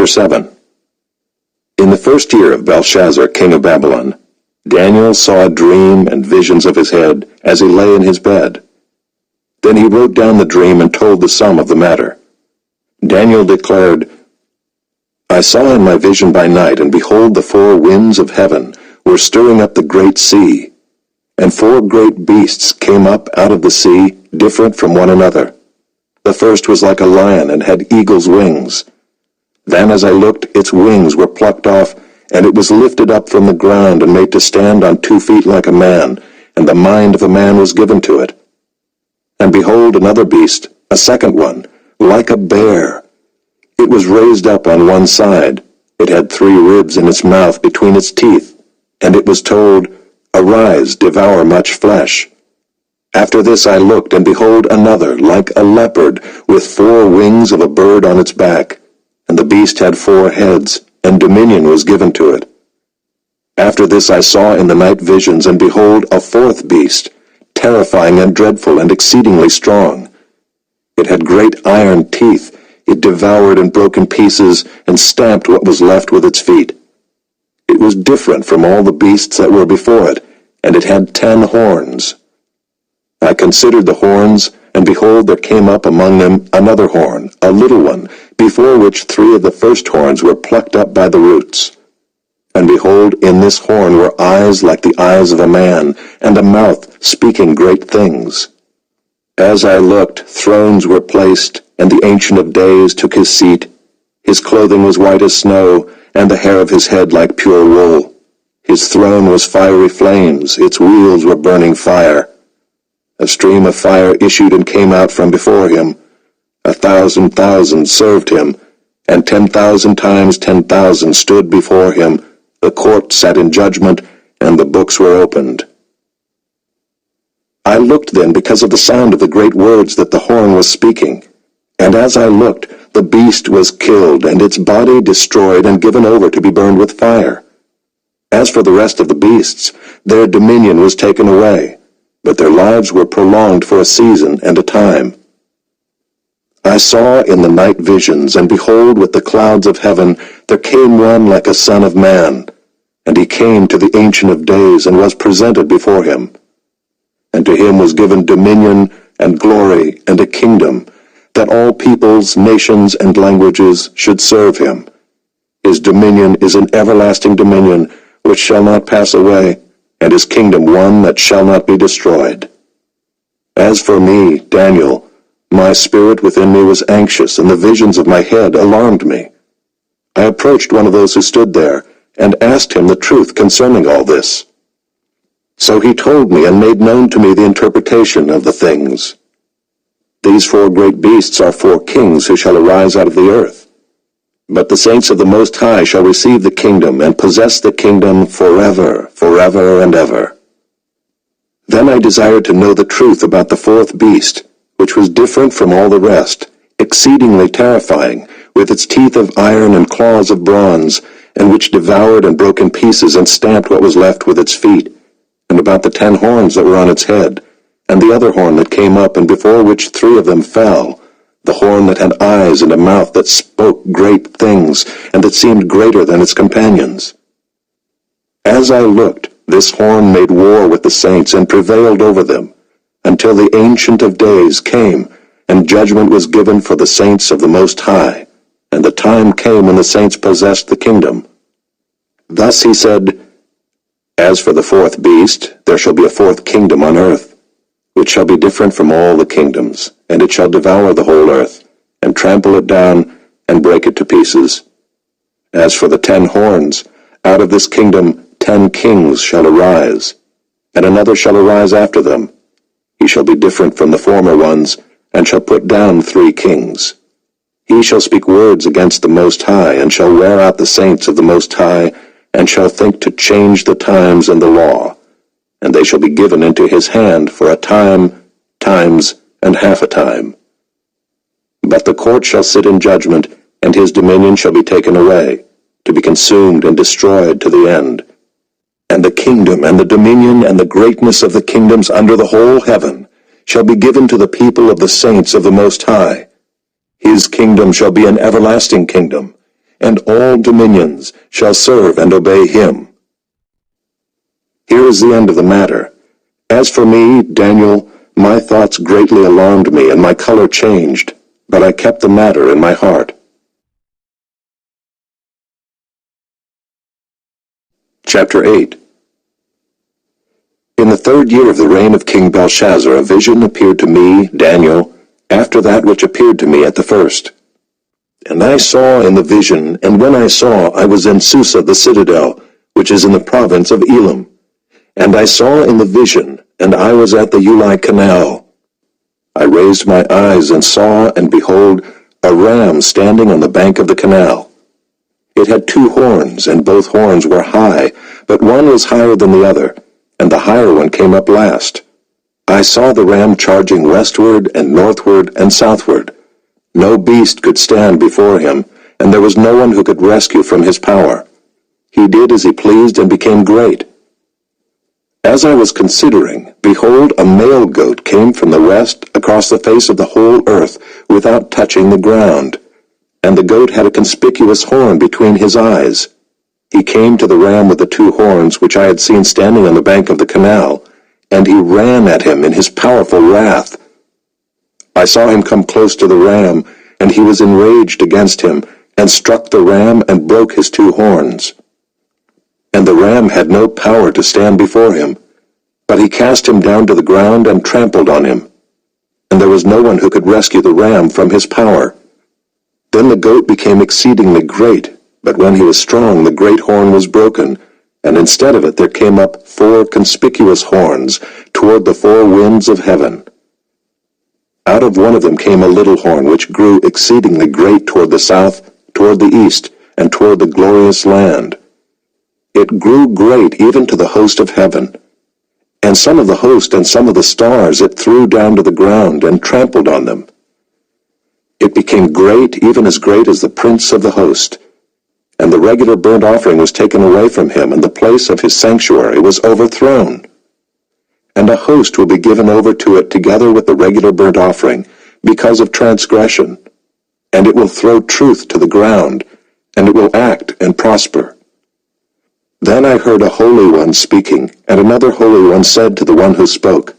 Chapter 7. In the first year of Belshazzar, king of Babylon, Daniel saw a dream and visions of his head as he lay in his bed. Then he wrote down the dream and told the sum of the matter. Daniel declared, I saw in my vision by night, and behold, the four winds of heaven were stirring up the great sea, and four great beasts came up out of the sea, different from one another. The first was like a lion and had eagle's wings. Then as I looked, its wings were plucked off, and it was lifted up from the ground and made to stand on 2 feet like a man, and the mind of a man was given to it. And behold, another beast, a second one, like a bear. It was raised up on one side. It had 3 ribs in its mouth between its teeth, and it was told, Arise, devour much flesh. After this I looked, and behold, another, like a leopard, with 4 wings of a bird on its back. And the beast had 4 heads, and dominion was given to it. After this I saw in the night visions, and behold, a 4th beast, terrifying and dreadful and exceedingly strong. It had great iron teeth. It devoured and broke in pieces, and stamped what was left with its feet. It was different from all the beasts that were before it, and it had 10 horns. I considered the horns, and behold, there came up among them another horn, a little one, before which 3 of the first horns were plucked up by the roots. And behold, in this horn were eyes like the eyes of a man, and a mouth speaking great things. As I looked, thrones were placed, and the Ancient of Days took his seat. His clothing was white as snow, and the hair of his head like pure wool. His throne was fiery flames, its wheels were burning fire. A stream of fire issued and came out from before him. 1,000,000 served him, and 10,000 times 10,000 stood before him. The court sat in judgment, and the books were opened. I looked then because of the sound of the great words that the horn was speaking. And as I looked, the beast was killed, and its body destroyed and given over to be burned with fire. As for the rest of the beasts, their dominion was taken away, but their lives were prolonged for a season and a time. I saw in the night visions, and behold, with the clouds of heaven there came one like a son of man, and he came to the Ancient of Days, and was presented before him. And to him was given dominion and glory and a kingdom, that all peoples, nations, and languages should serve him. His dominion is an everlasting dominion, which shall not pass away, and his kingdom one that shall not be destroyed. As for me, Daniel, my spirit within me was anxious, and the visions of my head alarmed me. I approached one of those who stood there, and asked him the truth concerning all this. So he told me and made known to me the interpretation of the things. These 4 great beasts are 4 kings who shall arise out of the earth. But the saints of the Most High shall receive the kingdom, and possess the kingdom forever, forever and ever. Then I desired to know the truth about the 4th beast, which was different from all the rest, exceedingly terrifying, with its teeth of iron and claws of bronze, and which devoured and broke in pieces and stamped what was left with its feet, and about the 10 horns that were on its head, and the other horn that came up, and before which 3 of them fell, the horn that had eyes and a mouth that spoke great things, and that seemed greater than its companions. As I looked, this horn made war with the saints, and prevailed over them, until the Ancient of Days came, and judgment was given for the saints of the Most High, and the time came when the saints possessed the kingdom. Thus he said, As for the 4th beast, there shall be a 4th kingdom on earth, which shall be different from all the kingdoms, and it shall devour the whole earth, and trample it down, and break it to pieces. As for the 10 horns, out of this kingdom 10 kings shall arise, and another shall arise after them. He shall be different from the former ones, and shall put down 3 kings. He shall speak words against the Most High, and shall wear out the saints of the Most High, and shall think to change the times and the law. And they shall be given into his hand for a time, times, and half a time. But the court shall sit in judgment, and his dominion shall be taken away, to be consumed and destroyed to the end. And the kingdom and the dominion and the greatness of the kingdoms under the whole heaven shall be given to the people of the saints of the Most High. His kingdom shall be an everlasting kingdom, and all dominions shall serve and obey him. Here is the end of the matter. As for me, Daniel, my thoughts greatly alarmed me, and my color changed, but I kept the matter in my heart. Chapter 8. In the 3rd year of the reign of King Belshazzar, a vision appeared to me, Daniel, after that which appeared to me at the first. And I saw in the vision, and when I saw, I was in Susa the citadel, which is in the province of Elam. And I saw in the vision, and I was at the Ulai canal. I raised my eyes and saw, and behold, a ram standing on the bank of the canal. It had 2 horns, and both horns were high, but one was higher than the other, and the higher one came up last. I saw the ram charging westward and northward and southward. No beast could stand before him, and there was no one who could rescue from his power. He did as he pleased and became great. As I was considering, behold, a male goat came from the west across the face of the whole earth without touching the ground, and the goat had a conspicuous horn between his eyes. He came to the ram with the 2 horns which I had seen standing on the bank of the canal, and he ran at him in his powerful wrath. I saw him come close to the ram, and he was enraged against him, and struck the ram and broke his 2 horns. And the ram had no power to stand before him, but he cast him down to the ground and trampled on him. And there was no one who could rescue the ram from his power. Then the goat became exceedingly great, but when he was strong, the great horn was broken, and instead of it there came up 4 conspicuous horns toward the 4 winds of heaven. Out of one of them came a little horn, which grew exceedingly great toward the south, toward the east, and toward the glorious land. It grew great even to the host of heaven. And some of the host and some of the stars it threw down to the ground and trampled on them. It became great, even as great as the prince of the host. And the regular burnt offering was taken away from him, and the place of his sanctuary was overthrown. And a host will be given over to it together with the regular burnt offering, because of transgression. And it will throw truth to the ground, and it will act and prosper. Then I heard a holy one speaking, and another holy one said to the one who spoke,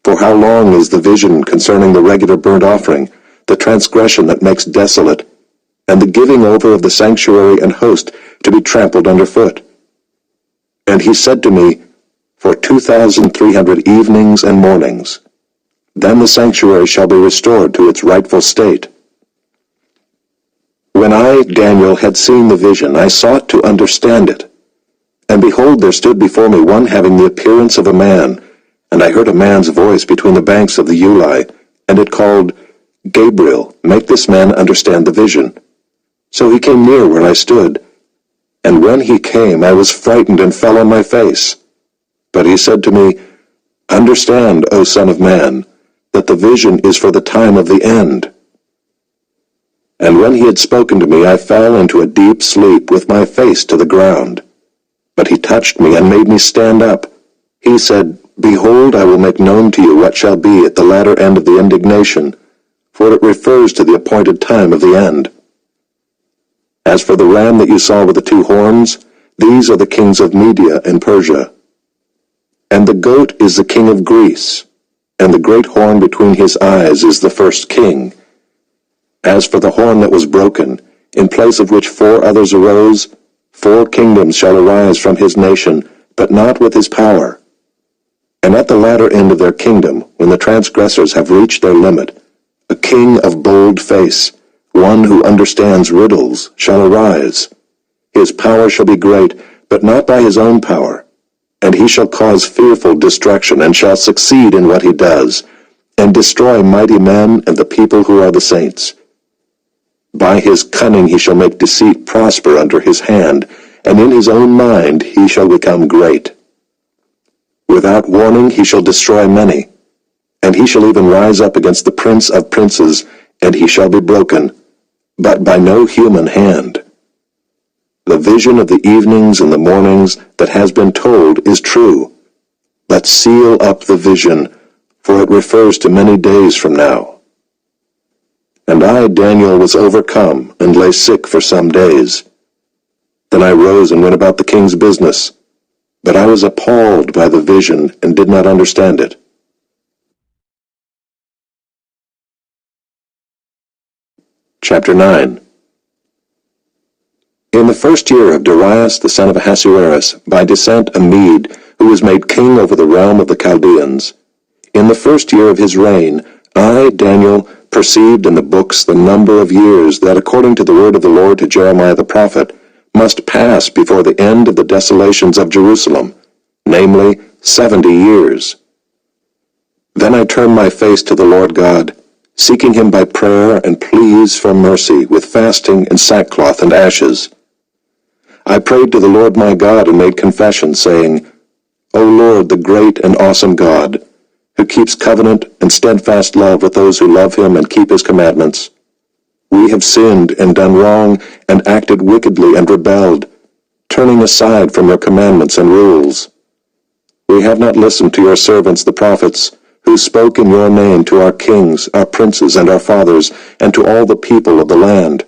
For how long is the vision concerning the regular burnt offering, the transgression that makes desolate, and the giving over of the sanctuary and host to be trampled underfoot? And he said to me, For 2,300 evenings and mornings. Then the sanctuary shall be restored to its rightful state. When I, Daniel, had seen the vision, I sought to understand it. And behold, there stood before me one having the appearance of a man, and I heard a man's voice between the banks of the Ulai, and it called, Gabriel, make this man understand the vision. So he came near where I stood, and when he came, I was frightened and fell on my face. But he said to me, Understand, O Son of Man, that the vision is for the time of the end. And when he had spoken to me, I fell into a deep sleep with my face to the ground. But he touched me and made me stand up. He said, Behold, I will make known to you what shall be at the latter end of the indignation, for it refers to the appointed time of the end. As for the ram that you saw with the 2 horns, these are the kings of Media and Persia. And the goat is the king of Greece, and the great horn between his eyes is the first king. As for the horn that was broken, in place of which 4 others arose, 4 kingdoms shall arise from his nation, but not with his power. And at the latter end of their kingdom, when the transgressors have reached their limit, a king of bold face, one who understands riddles, shall arise. His power shall be great, but not by his own power. And he shall cause fearful destruction, and shall succeed in what he does, and destroy mighty men and the people who are the saints. By his cunning he shall make deceit prosper under his hand, and in his own mind he shall become great. Without warning he shall destroy many, and he shall even rise up against the prince of princes, and he shall be broken, but by no human hand. The vision of the evenings and the mornings that has been told is true, but seal up the vision, for it refers to many days from now. And I, I, Daniel, was overcome and lay sick for some days. Then I rose and went about the king's business, but I was appalled by the vision and did not understand it. Chapter 9. In the first year of Darius the son of Ahasuerus, by descent a Mede, who was made king over the realm of the Chaldeans, in the first year of his reign, I, Daniel, perceived in the books the number of years that, according to the word of the Lord to Jeremiah the prophet, must pass before the end of the desolations of Jerusalem, namely 70 years. Then I turned my face to the Lord God, seeking him by prayer and pleas for mercy, with fasting and sackcloth and ashes. I prayed to the Lord my God and made confession, saying, O Lord, the great and awesome God, who keeps covenant and steadfast love with those who love him and keep his commandments, we have sinned and done wrong and acted wickedly and rebelled, turning aside from your commandments and rules. We have not listened to your servants the prophets, who spoke in your name to our kings, our princes, and our fathers, and to all the people of the land.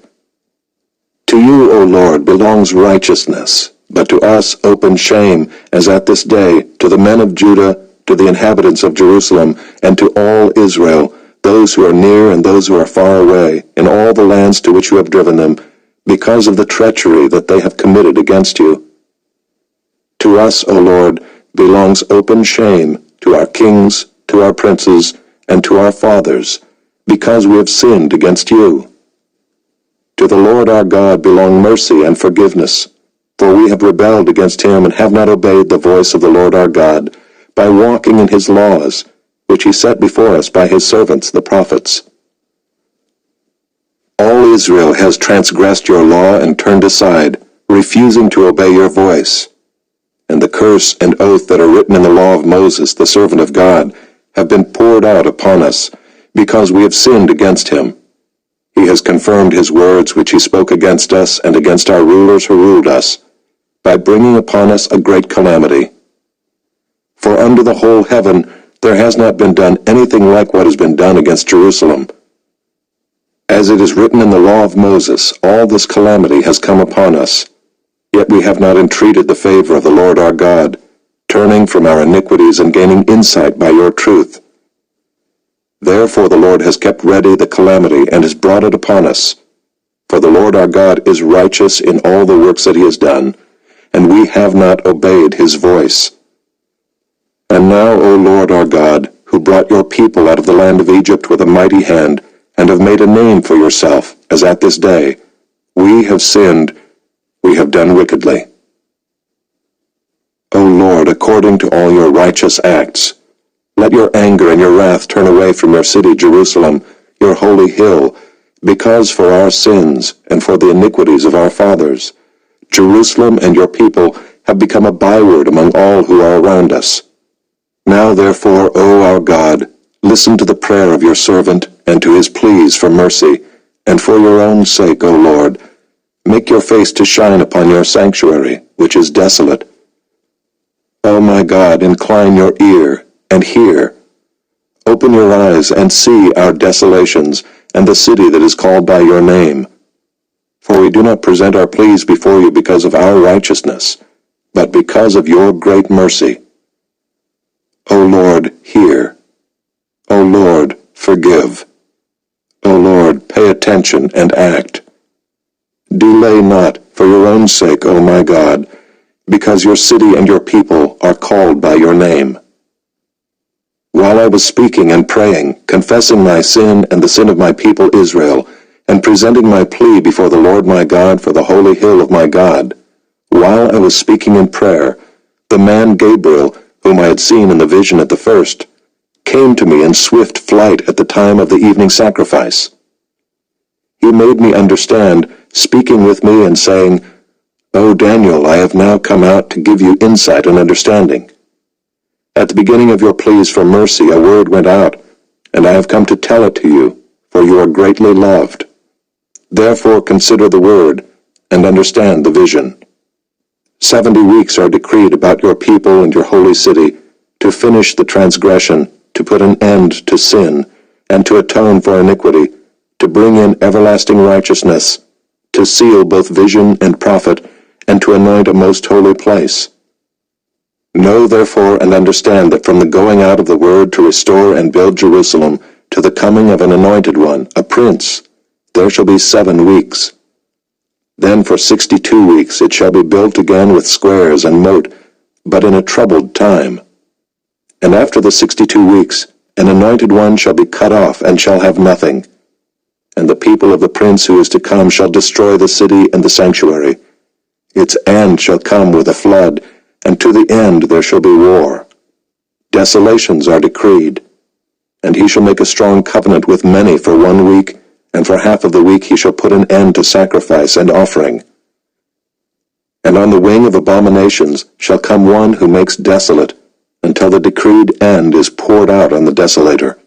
To you, O Lord, belongs righteousness, but to us open shame, as at this day, to the men of Judah, to the inhabitants of Jerusalem, and to all Israel, those who are near and those who are far away, in all the lands to which you have driven them, because of the treachery that they have committed against you. To us, O Lord, belongs open shame, to our kings, to our princes, and to our fathers, because we have sinned against you. To the Lord our God belong mercy and forgiveness, for we have rebelled against him and have not obeyed the voice of the Lord our God, by walking in his laws, which he set before us by his servants the prophets. All Israel has transgressed your law and turned aside, refusing to obey your voice. And the curse and oath that are written in the law of Moses, the servant of God, have been poured out upon us, because we have sinned against him. He has confirmed his words which he spoke against us and against our rulers who ruled us, by bringing upon us a great calamity. For under the whole heaven there has not been done anything like what has been done against Jerusalem. As it is written in the law of Moses, all this calamity has come upon us, yet we have not entreated the favor of the Lord our God, turning from our iniquities and gaining insight by your truth. Therefore the Lord has kept ready the calamity and has brought it upon us. For the Lord our God is righteous in all the works that he has done, and we have not obeyed his voice. And now, O Lord our God, who brought your people out of the land of Egypt with a mighty hand, and have made a name for yourself, as at this day, we have sinned, we have done wickedly. O Lord, according to all your righteous acts, let your anger and your wrath turn away from your city Jerusalem, your holy hill, because for our sins and for the iniquities of our fathers, Jerusalem and your people have become a byword among all who are around us. Now therefore, O our God, listen to the prayer of your servant and to his pleas for mercy, and for your own sake, O Lord, make your face to shine upon your sanctuary, which is desolate. O my God, incline your ear and hear. Open your eyes and see our desolations and the city that is called by your name. For we do not present our pleas before you because of our righteousness, but because of your great mercy. O Lord, hear. O Lord, forgive. O Lord, pay attention and act. Delay not, for your own sake, O my God, because your city and your people are called by your name. While I was speaking and praying, confessing my sin and the sin of my people Israel, and presenting my plea before the Lord my God for the holy hill of my God, while I was speaking in prayer, the man Gabriel, whom I had seen in the vision at the first, came to me in swift flight at the time of the evening sacrifice. He made me understand, speaking with me and saying, O Daniel, I have now come out to give you insight and understanding. At the beginning of your pleas for mercy a word went out, and I have come to tell it to you, for you are greatly loved. Therefore consider the word, and understand the vision. 70 weeks are decreed about your people and your holy city, to finish the transgression, to put an end to sin, and to atone for iniquity, to bring in everlasting righteousness, to seal both vision and prophet, and to anoint a most holy place. Know therefore and understand that from the going out of the word to restore and build Jerusalem to the coming of an anointed one, a prince, there shall be 7 weeks. Then for 62 weeks it shall be built again with squares and moat, but in a troubled time. And after the 62 weeks, an anointed one shall be cut off and shall have nothing. And the people of the prince who is to come shall destroy the city and the sanctuary. Its end shall come with a flood, and to the end there shall be war. Desolations are decreed. And he shall make a strong covenant with many for 1 week, and for half of the week he shall put an end to sacrifice and offering. And on the wing of abominations shall come one who makes desolate, until the decreed end is poured out on the desolator.